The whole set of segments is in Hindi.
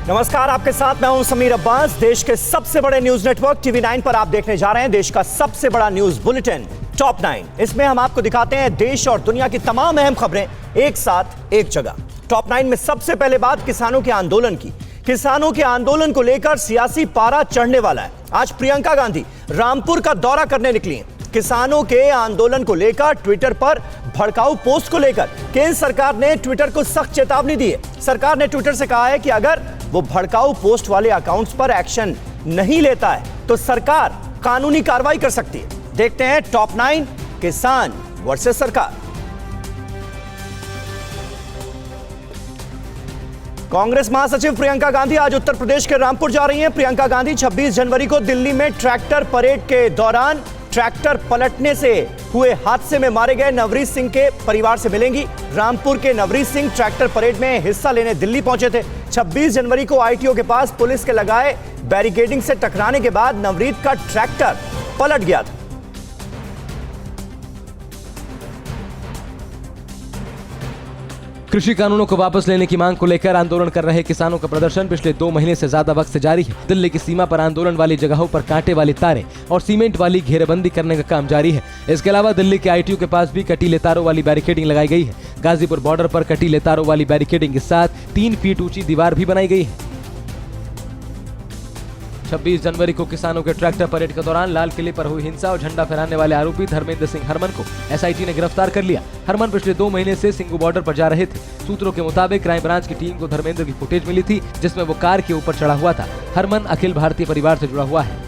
नमस्कार, आपके साथ मैं हूं समीर अब्बास। देश के सबसे बड़े न्यूज नेटवर्क टीवी 9 पर आप देखने जा रहे हैं देश का सबसे बड़ा न्यूज बुलेटिन टॉप 9। इसमें हम आपको दिखाते हैं देश और दुनिया की तमाम अहम खबरें एक साथ एक जगह। टॉप 9 में सबसे पहले बात किसानों के आंदोलन की। किसानों के आंदोलन को लेकर सियासी पारा चढ़ने वाला है। आज प्रियंका गांधी रामपुर का दौरा करने निकली हैं। किसानों के आंदोलन को लेकर ट्विटर पर भड़काऊ पोस्ट को लेकर केंद्र सरकार ने ट्विटर को सख्त चेतावनी दी है। सरकार ने ट्विटर से कहा है कि अगर वो भड़काऊ पोस्ट वाले अकाउंट्स पर एक्शन नहीं लेता है तो सरकार कानूनी कार्रवाई कर सकती है। देखते हैं टॉप 9 किसान वर्सेस सरकार। कांग्रेस महासचिव प्रियंका गांधी आज उत्तर प्रदेश के रामपुर जा रही हैं। प्रियंका गांधी 26 जनवरी को दिल्ली में ट्रैक्टर परेड के दौरान ट्रैक्टर पलटने से हुए हादसे में मारे गए नवरीत सिंह के परिवार से मिलेंगी। रामपुर के नवरीत सिंह ट्रैक्टर परेड में हिस्सा लेने दिल्ली पहुंचे थे। 26 जनवरी को आईटीओ के पास पुलिस के लगाए बैरिकेडिंग से टकराने के बाद नवरीत का ट्रैक्टर पलट गया था। कृषि कानूनों को वापस लेने की मांग को लेकर आंदोलन कर रहे किसानों का प्रदर्शन पिछले 2 महीने से ज्यादा वक्त से जारी है। दिल्ली की सीमा पर आंदोलन वाली जगहों पर कांटे वाली तारें और सीमेंट वाली घेरेबंदी करने का काम जारी है। इसके अलावा दिल्ली के आईटीओ के पास भी कटीले तारों वाली बैरिकेडिंग लगाई गई है। गाजीपुर बॉर्डर पर कटीले तारों वाली बैरिकेडिंग के साथ 3 फीट ऊंची दीवार भी बनाई गई है। 26 जनवरी को किसानों के ट्रैक्टर परेड के दौरान लाल किले पर हुई हिंसा और झंडा फहराने वाले आरोपी धर्मेंद्र सिंह हरमन को एसआईटी ने गिरफ्तार कर लिया। हरमन पिछले 2 महीने से सिंगू बॉर्डर पर जा रहे थे। सूत्रों के मुताबिक क्राइम ब्रांच की टीम को धर्मेंद्र की फुटेज मिली थी जिसमें वो कार के ऊपर चढ़ा हुआ था। हरमन अखिल भारतीय परिवार से जुड़ा हुआ है।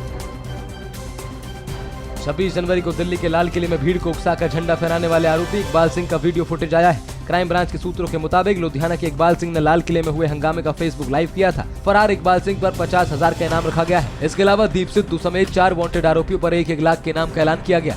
26 जनवरी को दिल्ली के लाल किले में भीड़ को उकसाकर झंडा फहराने वाले आरोपी इकबाल सिंह का वीडियो फुटेज आया है। क्राइम ब्रांच के सूत्रों के मुताबिक लुधियाना के इकबाल सिंह ने लाल किले में हुए हंगामे का फेसबुक लाइव किया था। फरार इकबाल सिंह पर 50,000 का इनाम रखा गया है। इसके अलावा दीप सिद्धू समेत 4 वांटेड आरोपियों पर 1-1 लाख के इनाम का ऐलान किया गया।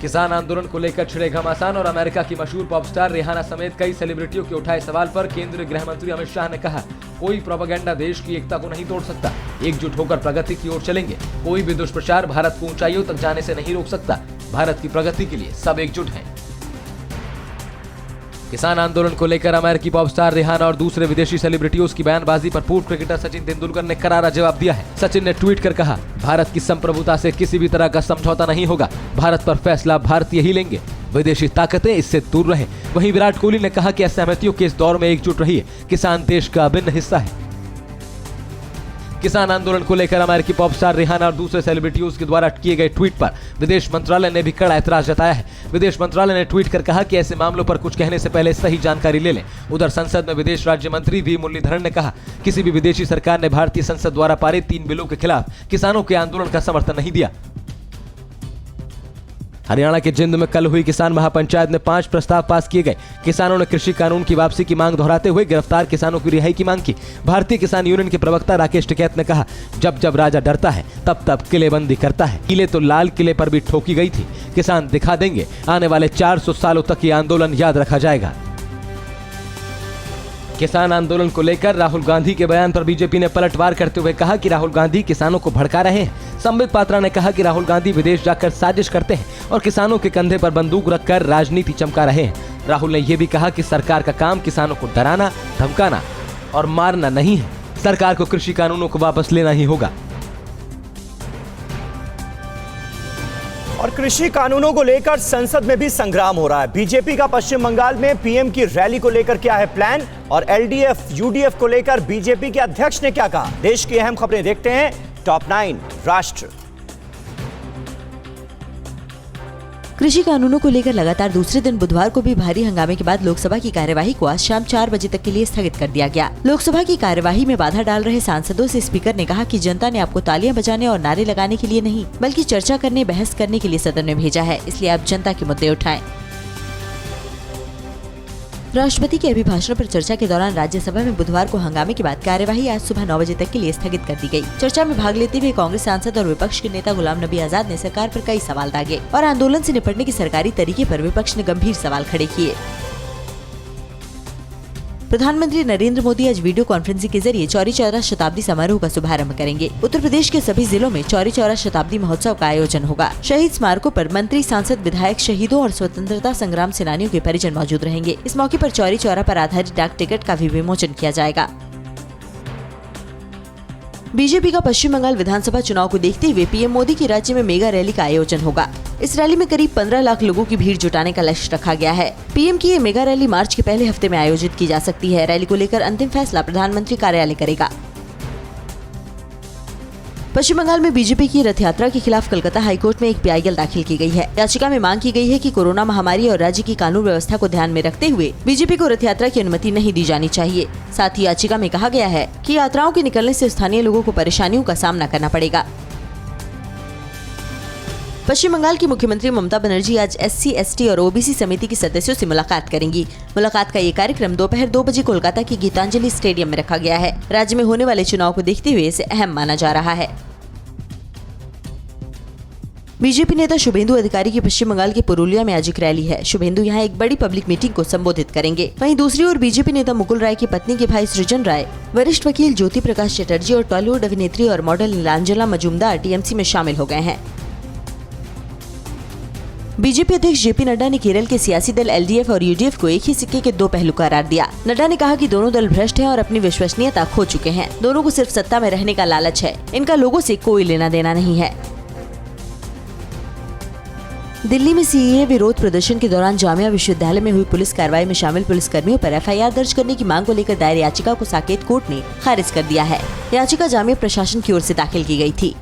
किसान आंदोलन को लेकर छिड़े घमासान और अमेरिका की मशहूर पॉप स्टार रिहाना समेत कई सेलिब्रिटियों के उठाए सवाल पर केंद्रीय गृह मंत्री अमित शाह ने कहा, कोई प्रोपेगेंडा देश की एकता को नहीं तोड़ सकता। एकजुट होकर प्रगति की ओर चलेंगे। कोई भी दुष्प्रचार भारत को ऊंचाइयों तक जाने से नहीं रोक सकता। भारत की प्रगति के लिए सब एकजुट हैं। किसान आंदोलन को लेकर अमेरिकी पॉप स्टार रिहाना और दूसरे विदेशी सेलिब्रिटियों की बयानबाजी पर पूर्व क्रिकेटर सचिन तेंदुलकर ने करारा जवाब दिया है। सचिन ने ट्वीट कर कहा, भारत की संप्रभुता से किसी भी तरह का समझौता नहीं होगा। भारत पर फैसला भारतीय ही लेंगे। विदेशी ताकतें इससे दूर रहें। वहीं विराट कोहली ने कहा कि असहमतियों के इस दौर में एकजुट रहिए। किसान देश का अभिन्न हिस्सा है। किसान आंदोलन को लेकर अमेरिकी पॉप स्टार रिहाना और दूसरे सेलिब्रिटियों के द्वारा किए गए ट्वीट पर विदेश मंत्रालय ने भी कड़ा ऐतराज जताया है। विदेश मंत्रालय ने ट्वीट कर कहा कि ऐसे मामलों पर कुछ कहने से पहले सही जानकारी ले लें। उधर संसद में विदेश राज्य मंत्री वी मुरलीधरन ने कहा, किसी भी विदेशी सरकार ने भारतीय संसद द्वारा पारित 3 बिलों के खिलाफ किसानों के आंदोलन का समर्थन नहीं दिया। हरियाणा के जिंद में कल हुई किसान महापंचायत में 5 प्रस्ताव पास किए गए। किसानों ने कृषि कानून की वापसी की मांग दोहराते हुए गिरफ्तार किसानों की रिहाई की मांग की। भारतीय किसान यूनियन के प्रवक्ता राकेश टिकैत ने कहा, जब जब राजा डरता है तब तब किलेबंदी करता है। किले तो लाल किले पर भी ठोकी गई थी। किसान दिखा देंगे। आने वाले 400 सालों तक ये आंदोलन याद रखा जाएगा। किसान आंदोलन को लेकर राहुल गांधी के बयान पर बीजेपी ने पलटवार करते हुए कहा कि राहुल गांधी किसानों को भड़का रहे हैं। संबित पात्रा ने कहा कि राहुल गांधी विदेश जाकर साजिश करते हैं और किसानों के कंधे पर बंदूक रखकर राजनीति चमका रहे हैं। राहुल ने यह भी कहा कि सरकार का काम किसानों को डराना, धमकाना और मारना नहीं है। सरकार को कृषि कानूनों को वापस लेना ही होगा। और कृषि कानूनों को लेकर संसद में भी संग्राम हो रहा है। बीजेपी का पश्चिम बंगाल में पीएम की रैली को लेकर क्या है प्लान और एलडीएफ यूडीएफ को लेकर बीजेपी के अध्यक्ष ने क्या कहा। देश की अहम खबरें देखते हैं टॉप 9 राष्ट्र। कृषि कानूनों को लेकर लगातार दूसरे दिन बुधवार को भी भारी हंगामे के बाद लोकसभा की कार्यवाही को आज शाम 4 बजे तक के लिए स्थगित कर दिया गया। लोकसभा की कार्यवाही में बाधा डाल रहे सांसदों से स्पीकर ने कहा कि जनता ने आपको तालियां बजाने और नारे लगाने के लिए नहीं बल्कि चर्चा करने, बहस करने के लिए सदन में भेजा है, इसलिए आप जनता के मुद्दे उठाएं। राष्ट्रपति के अभिभाषण पर चर्चा के दौरान राज्यसभा में बुधवार को हंगामे के बाद कार्यवाही आज सुबह 9 बजे तक के लिए स्थगित कर दी गई। चर्चा में भाग लेते हुए कांग्रेस सांसद और विपक्ष के नेता गुलाम नबी आजाद ने सरकार पर कई सवाल दागे और आंदोलन से निपटने के सरकारी तरीके पर विपक्ष ने गंभीर सवाल खड़े किए। प्रधानमंत्री नरेंद्र मोदी आज वीडियो कॉन्फ्रेंसिंग के जरिए चौरी चौरा शताब्दी समारोह का शुभारंभ करेंगे। उत्तर प्रदेश के सभी जिलों में चौरी चौरा शताब्दी महोत्सव का आयोजन होगा। शहीद स्मारकों पर मंत्री, सांसद, विधायक, शहीदों और स्वतंत्रता संग्राम सेनानियों के परिजन मौजूद रहेंगे। इस मौके पर चौरी चौरा पर आधारित डाक टिकट का भी विमोचन किया जाएगा। बीजेपी का पश्चिम बंगाल विधानसभा चुनाव को देखते हुए पीएम मोदी की राज्य में मेगा रैली का आयोजन होगा। इस रैली में करीब 15 लाख लोगों की भीड़ जुटाने का लक्ष्य रखा गया है। पीएम की ये मेगा रैली मार्च के पहले हफ्ते में आयोजित की जा सकती है। रैली को लेकर अंतिम फैसला प्रधानमंत्री कार्यालय करेगा। पश्चिम बंगाल में बीजेपी की रथ यात्रा के खिलाफ कलकत्ता हाईकोर्ट में एक पीआईएल दाखिल की गई है। याचिका में मांग की गई है कि कोरोना महामारी और राज्य की कानून व्यवस्था को ध्यान में रखते हुए बीजेपी को रथ यात्रा की अनुमति नहीं दी जानी चाहिए। साथ ही याचिका में कहा गया है कि यात्राओं के निकलने से स्थानीय लोगों को परेशानियों का सामना करना पड़ेगा। पश्चिम बंगाल की मुख्यमंत्री ममता बनर्जी आज SC, ST और OBC समिति के सदस्यों से मुलाकात करेंगी। मुलाकात का ये कार्यक्रम दोपहर 2 बजे कोलकाता की गीतांजलि स्टेडियम में रखा गया है। राज्य में होने वाले चुनाव को देखते हुए इसे अहम माना जा रहा है। बीजेपी नेता शुभेंदु अधिकारी की पश्चिम बंगाल के पुरुलिया में आज एक रैली है। शुभेंदु यहां एक बड़ी पब्लिक मीटिंग को संबोधित करेंगे। वहीं दूसरी ओर बीजेपी नेता मुकुल राय की पत्नी के भाई सृजन राय, वरिष्ठ वकील ज्योति प्रकाश चटर्जी और टॉलीवुड अभिनेत्री और मॉडल नीलांजला मजूमदार TMC में शामिल हो गए हैं। बीजेपी अध्यक्ष JP नड्डा ने केरल के सियासी दल LDF और UDF को एक ही सिक्के के 2 पहलू करार दिया। नड्डा ने कहा कि दोनों दल भ्रष्ट हैं और अपनी विश्वसनीयता खो चुके हैं। दोनों को सिर्फ सत्ता में रहने का लालच है। इनका लोगों से कोई लेना देना नहीं है। दिल्ली में CAA विरोध प्रदर्शन के दौरान जामिया विश्वविद्यालय में हुई पुलिस कार्रवाई में शामिल पुलिसकर्मियों पर FIR दर्ज करने की मांग को लेकर दायर याचिका को साकेत कोर्ट ने खारिज कर दिया है। याचिका जामिया प्रशासन की ओर से दाखिल की गई थी।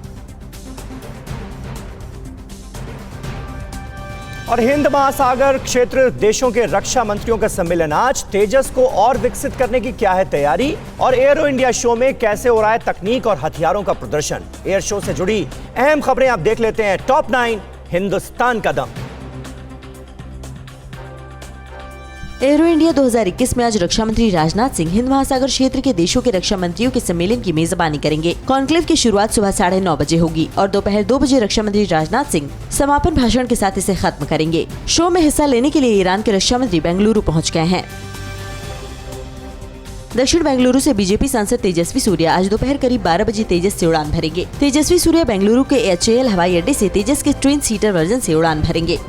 और हिंद महासागर क्षेत्र देशों के रक्षा मंत्रियों का सम्मेलन आज। तेजस को और विकसित करने की क्या है तैयारी और एरो इंडिया शो में कैसे हो रहा है तकनीक और हथियारों का प्रदर्शन। एयर शो से जुड़ी अहम खबरें आप देख लेते हैं टॉप 9 हिंदुस्तान का दम। एरो इंडिया 2021 में आज रक्षा मंत्री राजनाथ सिंह हिंद महासागर क्षेत्र के देशों के रक्षा मंत्रियों के सम्मेलन की मेजबानी करेंगे। कॉन्क्लेव की शुरुआत सुबह 9:30 बजे होगी और दोपहर 2 बजे रक्षा मंत्री राजनाथ सिंह समापन भाषण के साथ इसे खत्म करेंगे। शो में हिस्सा लेने के लिए ईरान के रक्षा मंत्री बेंगलुरु पहुँच गए हैं। दक्षिण बेंगलुरु से बीजेपी सांसद तेजस्वी सूर्या आज दोपहर करीब 12 बजे तेजस से उड़ान भरेंगे। तेजस्वी सूर्या बेंगलुरु के HAL हवाई अड्डे से तेजस के ट्विन सीटर वर्जन से उड़ान भरेंगे।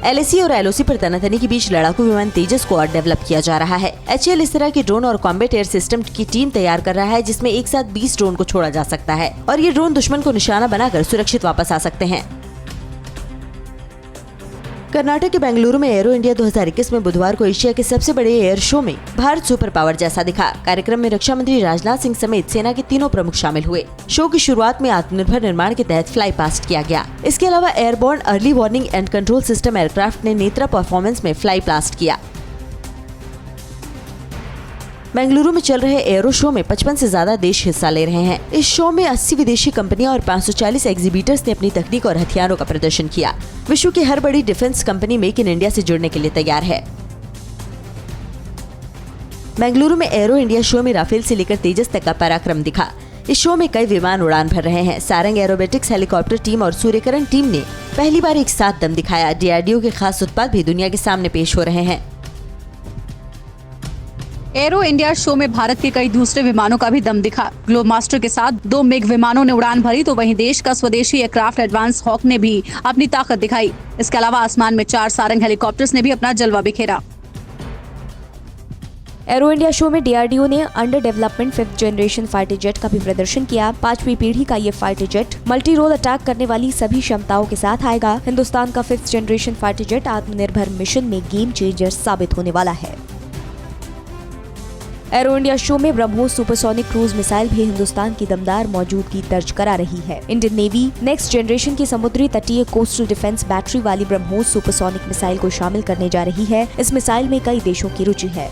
LAC और LOC पर तनातनी के बीच लड़ाकू विमान तेजस को और डेवलप किया जा रहा है। HAL इस तरह के ड्रोन और कॉम्बैट एयर सिस्टम की टीम तैयार कर रहा है जिसमें एक साथ 20 ड्रोन को छोड़ा जा सकता है और ये ड्रोन दुश्मन को निशाना बनाकर सुरक्षित वापस आ सकते हैं। कर्नाटक के बेंगलुरु में एरो इंडिया 2021 में बुधवार को एशिया के सबसे बड़े एयर शो में भारत सुपर पावर जैसा दिखा। कार्यक्रम में रक्षा मंत्री राजनाथ सिंह समेत सेना के तीनों प्रमुख शामिल हुए। शो की शुरुआत में आत्मनिर्भर निर्माण के तहत फ्लाई पास्ट किया गया। इसके अलावा airborne early warning and control system aircraft ने नेत्रा परफॉर्मेंस में फ्लाई पास्ट किया। बेंगलुरु में चल रहे एरो शो में 55 से ज्यादा देश हिस्सा ले रहे हैं। इस शो में 80 विदेशी कंपनियां और 540 एग्जीबिटर्स ने अपनी तकनीक और हथियारों का प्रदर्शन किया। विश्व की हर बड़ी defence company make in India से जुड़ने के लिए तैयार है। बेंगलुरु में एरो इंडिया शो में राफेल से लेकर तेजस तक का पराक्रम दिखा। इस शो में कई विमान उड़ान भर रहे हैं। सारंग एरोबेटिक्स हेलीकॉप्टर टीम और सूर्यकिरण टीम ने पहली बार एक साथ दम दिखाया। DRDO के खास उत्पाद भी दुनिया के सामने पेश हो रहे हैं। एरो इंडिया शो में भारत के कई दूसरे विमानों का भी दम दिखा। ग्लोबमास्टर के साथ 2 मिग विमानों ने उड़ान भरी तो वहीं देश का स्वदेशी एयरक्राफ्ट एडवांस हॉक ने भी अपनी ताकत दिखाई। इसके अलावा आसमान में 4 सारंग हेलीकॉप्टर्स ने भी अपना जलवा बिखेरा। एरो इंडिया शो में DRDO ने under development 5th generation fighter jet का भी प्रदर्शन किया। 5वीं पीढ़ी का ये fighter jet multi role attack करने वाली सभी क्षमताओं के साथ आएगा। हिंदुस्तान का 5th जनरेशन फाइटर जेट आत्मनिर्भर मिशन में गेम चेंजर साबित होने वाला है। एरो इंडिया शो में ब्रह्मोस सुपरसोनिक क्रूज मिसाइल भी हिंदुस्तान की दमदार मौजूदगी दर्ज करा रही है। इंडियन नेवी नेक्स्ट जनरेशन की समुद्री तटीय कोस्टल डिफेंस बैटरी वाली ब्रह्मोस सुपरसोनिक मिसाइल को शामिल करने जा रही है। इस मिसाइल में कई देशों की रुचि है।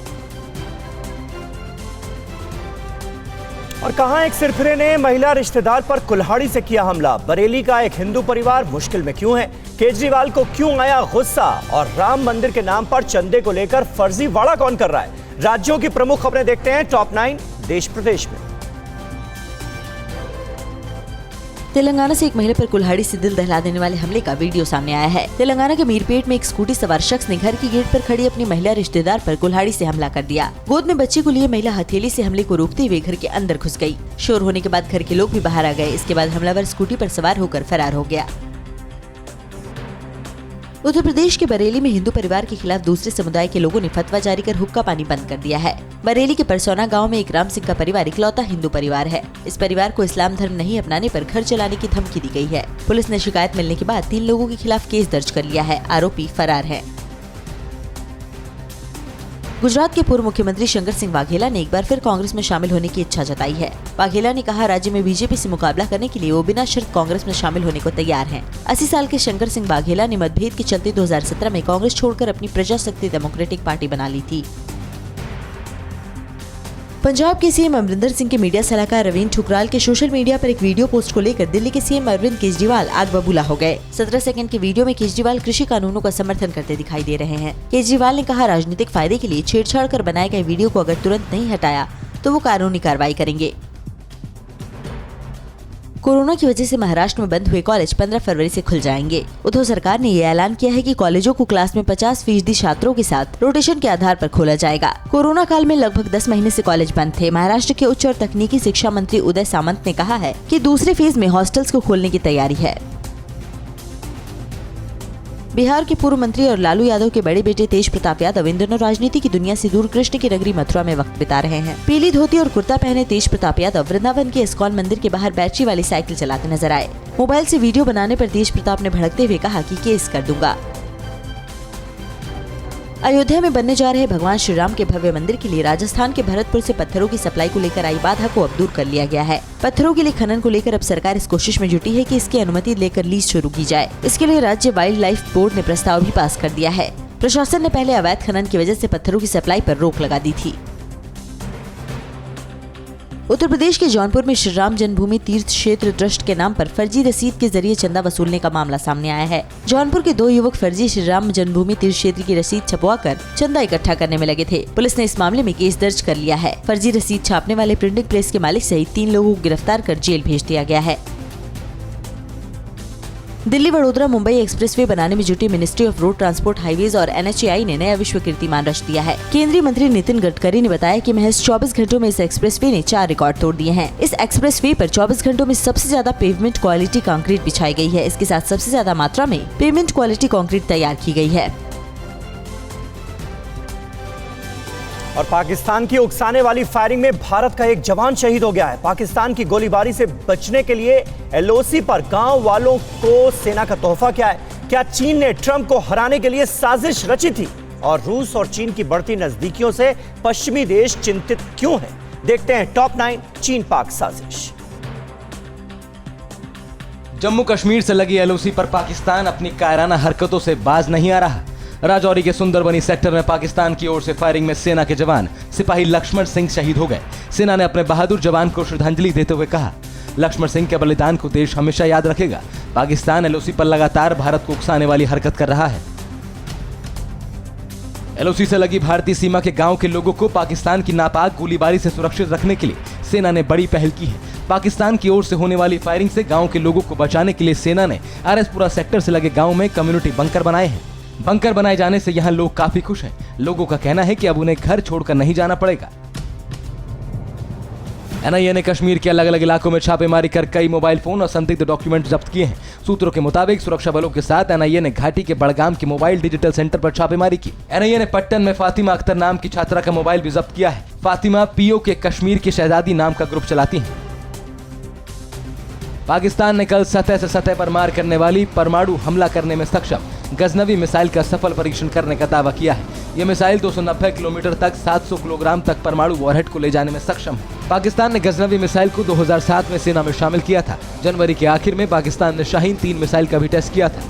और कहां एक सिरफिरे ने महिला रिश्तेदार पर कुल्हाड़ी से किया हमला। बरेली का एक हिंदू परिवार मुश्किल में क्यों है, केजरीवाल को क्यों आया गुस्सा और राम मंदिर के नाम पर चंदे को लेकर फर्जीवाड़ा कौन कर रहा है। राज्यों की प्रमुख खबरें देखते हैं टॉप 9 देश प्रदेश में। तेलंगाना से एक महिला पर कुल्हाड़ी से दिल दहला देने वाले हमले का वीडियो सामने आया है। तेलंगाना के मीरपेट में एक स्कूटी सवार शख्स ने घर की गेट पर खड़ी अपनी महिला रिश्तेदार पर कुल्हाड़ी से हमला कर दिया। गोद में बच्चे को लिए महिला हथेली से हमले को रोकते हुए घर के अंदर घुस गई। शोर होने के बाद घर के लोग भी बाहर आ गए। इसके बाद हमलावर स्कूटी पर सवार होकर फरार हो गया। उत्तर प्रदेश के बरेली में हिंदू परिवार के खिलाफ दूसरे समुदाय के लोगों ने फतवा जारी कर हुक्का पानी बंद कर दिया है। बरेली के परसौना गांव में एक राम सिंह का परिवार इकलौता हिंदू परिवार है। इस परिवार को इस्लाम धर्म नहीं अपनाने पर घर चलाने की धमकी दी गई है। पुलिस ने शिकायत मिलने के बाद 3 लोगों के खिलाफ केस दर्ज कर लिया है। आरोपी फरार है। गुजरात के पूर्व मुख्यमंत्री शंकर सिंह वाघेला ने एक बार फिर कांग्रेस में शामिल होने की इच्छा जताई है। वाघेला ने कहा, राज्य में बीजेपी से मुकाबला करने के लिए वो बिना शर्त कांग्रेस में शामिल होने को तैयार हैं। 80 साल के शंकर सिंह वाघेला ने मतभेद के चलते 2017 में कांग्रेस छोड़कर अपनी प्रजाशक्ति डेमोक्रेटिक पार्टी बना ली थी। पंजाब के सीएम अमरिंदर सिंह के मीडिया सलाहकार रवींद्र ठुकराल के सोशल मीडिया पर एक वीडियो पोस्ट को लेकर दिल्ली के सीएम अरविंद केजरीवाल आग बबूला हो गए। 17 सेकंड के वीडियो में केजरीवाल कृषि कानूनों का समर्थन करते दिखाई दे रहे हैं। केजरीवाल ने कहा, राजनीतिक फायदे के लिए छेड़छाड़ कर बनाए गए वीडियो को अगर तुरंत नहीं हटाया तो वो कानूनी कार्रवाई करेंगे। कोरोना की वजह से महाराष्ट्र में बंद हुए कॉलेज 15 फरवरी से खुल जाएंगे। उद्धव सरकार ने ये ऐलान किया है कि कॉलेजों को क्लास में 50% छात्रों के साथ रोटेशन के आधार पर खोला जाएगा। कोरोना काल में लगभग 10 महीने से कॉलेज बंद थे। महाराष्ट्र के उच्च और तकनीकी शिक्षा मंत्री उदय सामंत ने कहा है कि दूसरे फेज में हॉस्टल्स को खोलने की तैयारी है। बिहार के पूर्व मंत्री और लालू यादव के बड़े बेटे तेज प्रताप यादव इन दोनों राजनीति की दुनिया से दूर कृष्ण की नगरी मथुरा में वक्त बिता रहे हैं। पीली धोती और कुर्ता पहने तेज प्रताप यादव वृंदावन के इस्कॉन मंदिर के बाहर बैटरी वाली साइकिल चलाते नजर आए। मोबाइल से वीडियो बनाने पर तेज प्रताप ने भड़कते हुए कहा कि केस कर दूंगा। अयोध्या में बनने जा रहे भगवान श्री राम के भव्य मंदिर के लिए राजस्थान के भरतपुर से पत्थरों की सप्लाई को लेकर आई बाधा को अब दूर कर लिया गया है। पत्थरों के लिए खनन को लेकर अब सरकार इस कोशिश में जुटी है कि इसकी अनुमति लेकर लीज शुरू की जाए। इसके लिए राज्य वाइल्ड लाइफ बोर्ड ने प्रस्ताव भी पास कर दिया है। प्रशासन ने पहले अवैध खनन की वजह से पत्थरों की सप्लाई पर रोक लगा दी थी। उत्तर प्रदेश के जौनपुर में श्री राम जन्मभूमि तीर्थ क्षेत्र ट्रस्ट के नाम पर फर्जी रसीद के जरिए चंदा वसूलने का मामला सामने आया है। जौनपुर के 2 युवक फर्जी श्री राम जन्मभूमि तीर्थ क्षेत्र की रसीद छपवाकर चंदा इकट्ठा करने में लगे थे। पुलिस ने इस मामले में केस दर्ज कर लिया है। फर्जी रसीद छापने वाले प्रिंटिंग प्रेस के मालिक सहित 3 लोगों को गिरफ्तार कर जेल भेज दिया गया है। दिल्ली वडोदरा मुंबई एक्सप्रेसवे बनाने में जुटी ministry of road transport highways और NHAI ने नया विश्व कीर्तिमान रच दिया है। केंद्रीय मंत्री नितिन गडकरी ने बताया कि महज 24 घंटों में इस एक्सप्रेसवे ने 4 रिकॉर्ड तोड़ दिए हैं। इस एक्सप्रेसवे पर 24 घंटों में सबसे ज्यादा पेवमेंट क्वालिटी कंक्रीट बिछाई गई है। इसके साथ सबसे ज्यादा मात्रा में पेवमेंट क्वालिटी कंक्रीट तैयार की गई है। और पाकिस्तान की उकसाने वाली फायरिंग में भारत का एक जवान शहीद हो गया है। पाकिस्तान की गोलीबारी से बचने के लिए LOC पर गांव वालों को सेना का तोहफा क्या है? क्या चीन ने ट्रंप को हराने के लिए साजिश रची थी? और रूस और चीन की बढ़ती नजदीकियों से पश्चिमी देश चिंतित क्यों हैं? देखते हैं टॉप 9 चीन पाक साजिश। जम्मू कश्मीर से लगी LOC पर पाकिस्तान अपनी कायराना हरकतों से बाज नहीं आ रहा। राजौरी के सुंदरबनी सेक्टर में पाकिस्तान की ओर से फायरिंग में सेना के जवान सिपाही लक्ष्मण सिंह शहीद हो गए। सेना ने अपने बहादुर जवान को श्रद्धांजलि देते हुए कहा, लक्ष्मण सिंह के बलिदान को देश हमेशा याद रखेगा। पाकिस्तान LOC पर लगातार भारत को उकसाने वाली हरकत कर रहा है। LOC से लगी भारतीय सीमा के गांव के लोगों को पाकिस्तान की नापाक गोलीबारी से सुरक्षित रखने के लिए सेना ने बड़ी पहल की है। पाकिस्तान की ओर से होने वाली फायरिंग से गांव के लोगों को बचाने के लिए सेना ने RSपुरा सेक्टर से लगे गांव में कम्युनिटी बंकर बनाए हैं। बंकर बनाए जाने से यहां लोग काफी खुश हैं। लोगों का कहना है कि अब उन्हें घर छोड़कर नहीं जाना पड़ेगा। NIA ने कश्मीर के अलग अलग इलाकों में छापेमारी कर कई मोबाइल फोन और संदिग्ध डॉक्यूमेंट जब्त किए हैं। सूत्रों के मुताबिक सुरक्षा बलों के साथ NIA ने घाटी के बड़गाम के मोबाइल डिजिटल सेंटर पर छापेमारी की। NIA ने पट्टन में फातिमा अख्तर नाम की छात्रा का मोबाइल भी जब्त किया है। फातिमा PO के कश्मीर की शहजादी नाम का ग्रुप चलाती है। पाकिस्तान ने कल सतह से सतह पर मार करने वाली परमाणु हमला करने में सक्षम गजनवी मिसाइल का सफल परीक्षण करने का दावा किया है। यह मिसाइल 290 किलोमीटर तक 700 किलोग्राम तक परमाणु वॉरहेड को ले जाने में सक्षम है। पाकिस्तान ने गजनवी मिसाइल को 2007 में सेना में शामिल किया था। जनवरी के आखिर में पाकिस्तान ने शाहीन 3 मिसाइल का भी टेस्ट किया था।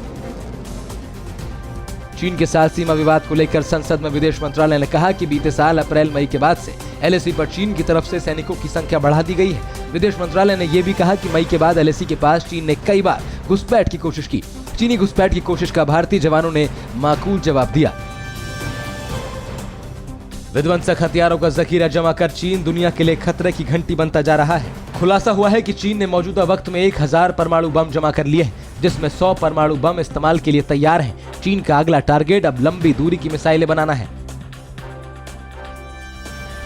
चीन के साथ सीमा विवाद को लेकर संसद में विदेश मंत्रालय ने कहा कि बीते साल अप्रैल-मई के बाद से LAC पर चीन की तरफ से सैनिकों की संख्या बढ़ा दी गई है। विदेश मंत्रालय ने यह भी कहा कि मई के बाद LAC के पास चीन ने कई बार घुसपैठ की कोशिश की। चीनी घुसपैठ की कोशिश का भारतीय जवानों ने माकूल जवाब दिया। विध्वंसक हथियारों का जखीरा जमा कर चीन दुनिया के लिए खतरे की घंटी बनता जा रहा है। खुलासा हुआ है कि चीन ने मौजूदा वक्त में 1000 परमाणु बम जमा कर लिए हैं, जिसमें 100 परमाणु बम इस्तेमाल के लिए तैयार हैं। चीन का अगला टारगेट अब लंबी दूरी की मिसाइलें बनाना है।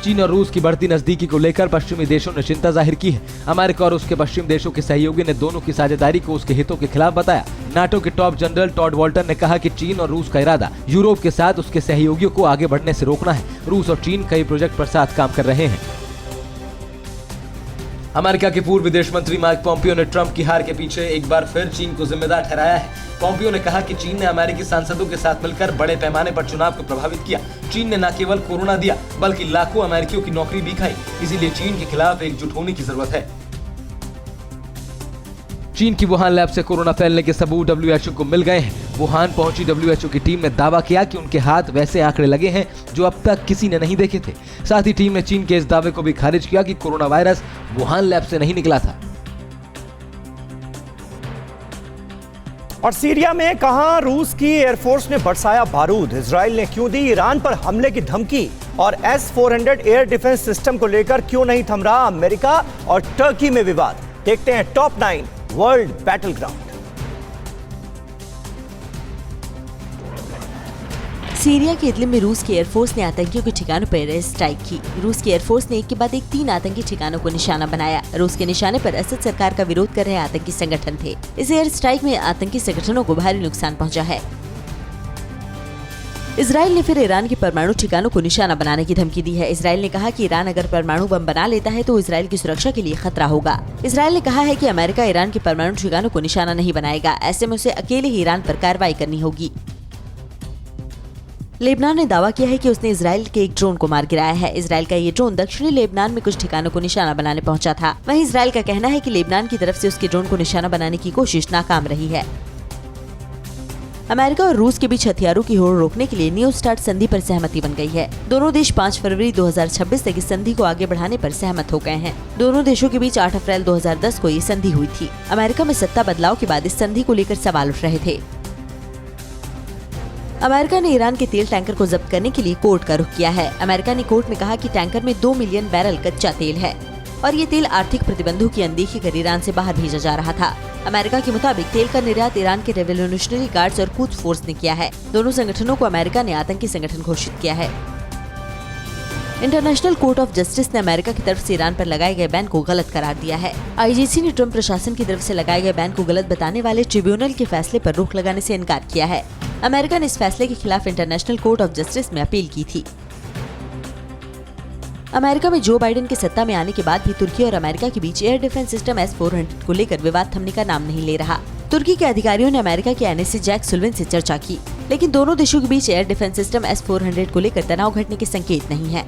चीन और रूस की बढ़ती नजदीकी को लेकर पश्चिमी देशों ने चिंता जाहिर की है। अमेरिका और उसके पश्चिम देशों के सहयोगी ने दोनों की साझेदारी को उसके हितों के खिलाफ बताया। नाटो के टॉप जनरल टॉड वॉल्टर ने कहा कि चीन और रूस का इरादा यूरोप के साथ उसके सहयोगियों को आगे बढ़ने से रोकना है। रूस और चीन कई प्रोजेक्ट पर साथ काम कर रहे हैं। अमेरिका के पूर्व विदेश मंत्री माइक पॉम्पियो ने ट्रंप की हार के पीछे एक बार फिर चीन को जिम्मेदार ठहराया है। पॉम्पियो ने कहा कि चीन ने अमेरिकी सांसदों के साथ मिलकर बड़े पैमाने पर चुनाव को प्रभावित किया। चीन ने न केवल कोरोना दिया बल्कि लाखों अमेरिकियों की नौकरी भी खाई। इसीलिए चीन के खिलाफ एकजुट होने की जरूरत है। चीन की वुहान लैब से कोरोना फैलने के सबूत WHO को मिल गए हैं। वुहान पहुंची WHO की टीम ने दावा किया कि उनके हाथ वैसे आंकड़े लगे हैं जो अब तक किसी ने नहीं देखे थे। साथ ही टीम ने चीन के इस दावे को भी खारिज किया कि कोरोना वायरस वुहान लैब से नहीं निकला था। और सीरिया में कहां रूस की एयरफोर्स ने बरसाया बारूद, इजराइल ने क्यों दी ईरान पर हमले की धमकी और S-400 एयर डिफेंस सिस्टम को लेकर क्यों नहीं थम रहा अमेरिका और टर्की में विवाद। देखते हैं टॉप 9 वर्ल्ड बैटलग्राउंड। सीरिया के इदलिब में रूस की एयरफोर्स ने आतंकियों के ठिकानों पर एयर स्ट्राइक की। रूस की एयरफोर्स ने एक के बाद एक 3 आतंकी ठिकानों को निशाना बनाया। रूस के निशाने पर असद सरकार का विरोध कर रहे आतंकी संगठन थे। इस एयर स्ट्राइक में आतंकी संगठनों को भारी नुकसान पहुंचा है। इजराइल ने फिर ईरान के परमाणु ठिकानों को निशाना बनाने की धमकी दी है। इजराइल ने कहा कि ईरान अगर परमाणु बम बना लेता है तो इजराइल की सुरक्षा के लिए खतरा होगा। इजराइल ने कहा है कि अमेरिका ईरान के परमाणु ठिकानों को निशाना नहीं बनाएगा, ऐसे में उसे अकेले ही ईरान पर कार्रवाई करनी होगी। लेबनान ने दावा किया है कि उसने इजराइल के एक ड्रोन को मार गिराया है। इजराइल का ये ड्रोन दक्षिणी लेबनान में कुछ ठिकानों को निशाना बनाने पहुंचा था। वहीं इजराइल का कहना है कि लेबनान की तरफ से उसके ड्रोन को निशाना बनाने की कोशिश नाकाम रही है। अमेरिका और रूस के बीच हथियारों की होड़ रोकने के लिए न्यू स्टार्ट संधि पर सहमति बन गई है। दोनों देश 5 फरवरी 2026 तक इस संधि को आगे बढ़ाने पर सहमत हो गए हैं। दोनों देशों के बीच 8 अप्रैल 2010 को ये संधि हुई थी। अमेरिका में सत्ता बदलाव के बाद इस संधि को लेकर सवाल उठ रहे थे। अमेरिका ने ईरान के तेल टैंकर को जब्त करने के लिए कोर्ट का रुख किया है। अमेरिका ने कोर्ट में कहा कि टैंकर में 2 मिलियन बैरल कच्चा तेल है और ये तेल आर्थिक प्रतिबंधों की अनदेखी कर ईरान से बाहर भेजा जा रहा था। अमेरिका के मुताबिक तेल का निर्यात ईरान के रेवोल्यूशनरी गार्ड्स और कुद्स फोर्स ने किया है। दोनों संगठनों को अमेरिका ने आतंकी संगठन घोषित किया है। इंटरनेशनल कोर्ट ऑफ जस्टिस ने अमेरिका की तरफ से ईरान पर लगाए गए बैन को गलत करार दिया है। ICC ने ट्रंप प्रशासन की तरफ से लगाए गए बैन को गलत बताने वाले ट्रिब्यूनल के फैसले पर रोक लगाने से इनकार किया है। अमेरिका ने इस फैसले के खिलाफ इंटरनेशनल कोर्ट ऑफ जस्टिस में अपील की थी। अमेरिका में जो बाइडेन के सत्ता में आने के बाद भी तुर्की और अमेरिका के बीच एयर डिफेंस सिस्टम S-400 को लेकर विवाद थमने का नाम नहीं ले रहा। तुर्की के अधिकारियों ने अमेरिका के NSC जैक सुल्लिवान से चर्चा की, लेकिन दोनों देशों के बीच एयर डिफेंस सिस्टम S-400 को लेकर तनाव घटने के संकेत नहीं है।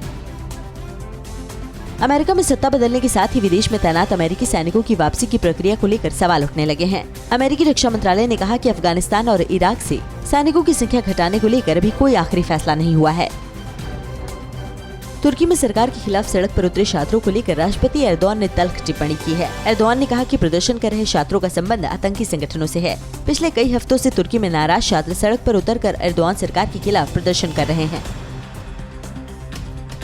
अमेरिका में सत्ता बदलने के साथ ही विदेश में तैनात अमेरिकी सैनिकों की वापसी की प्रक्रिया को लेकर सवाल उठने लगे हैं। अमेरिकी रक्षा मंत्रालय ने कहा कि अफगानिस्तान और इराक से सैनिकों की संख्या घटाने को लेकर अभी कोई आखिरी फैसला नहीं हुआ है। तुर्की में सरकार के खिलाफ सड़क पर उतरे छात्रों को लेकर राष्ट्रपति एर्दोआन ने तल्ख टिप्पणी की है। एर्दोआन ने कहा कि प्रदर्शन कर रहे छात्रों का संबंध आतंकी संगठनों से है। पिछले कई हफ्तों से तुर्की में नाराज छात्र सड़क पर उतरकर एर्दोआन सरकार के खिलाफ प्रदर्शन कर रहे हैं।